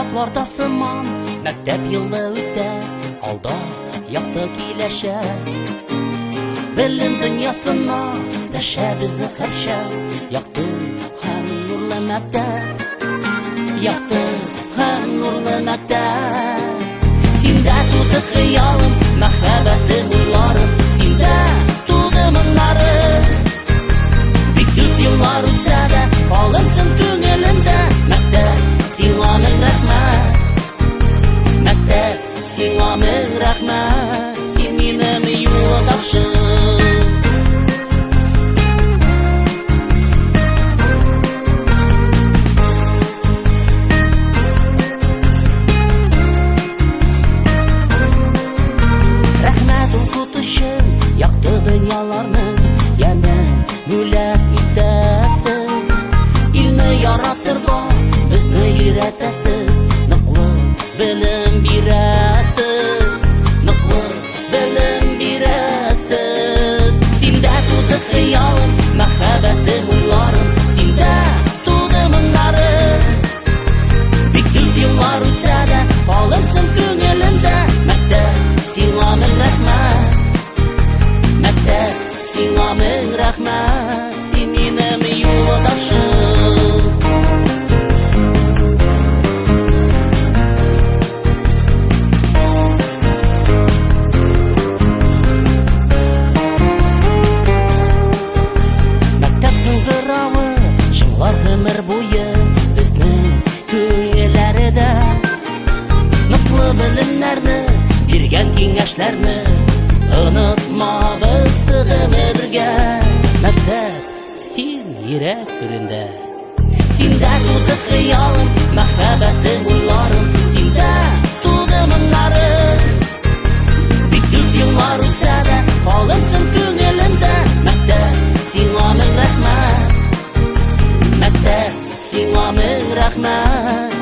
Uzakllarda sımon Məktəb yılı ötə Alda yaxda kiləşə Bilim dünyasına Dəşə bizni xərşə Yaxdı həm nurlu məktəb Yaxdı həm nurlu məktəb Sində tutu xiyalım Məhəbbəti uylarım Sində tutu mınlarım Bütün yıllar ötsə də Qalırsın könlümdə Məktəb Sina min rəhmət Məktəb Sina min rəhmət Sen mənim yoldaşım Rəhmət okutuşum Yaktı dünyalarını Yana mülək itəsiz İlmi yaratırlar Bizni yüretəsiz Nıqlı bilim birəsiz Nıqlı bilim birəsiz Sində tutu xiyalım Məhəbbəti uylarım Sində tutu mınlarım Bütün yıllar ötsə də Qalırsın könlümdə Məktəb Sina min rəhmət Məktəb Sina min rəhmət Sen mənim yoldaşım Ömür boyu bizning ko'ngillarida Nuqli bilimlarni bergan kengashlarni unutma biz sig'inirga Maktab sen yurak turunda Senda tuti xiyolim Məhəbbətim uylarım Senda tuti minlarim Bütün yıllar o'tsa da Qalırsın ko'nglimda Maktab Sina min rəhmət Məktəb Sina min rəhmət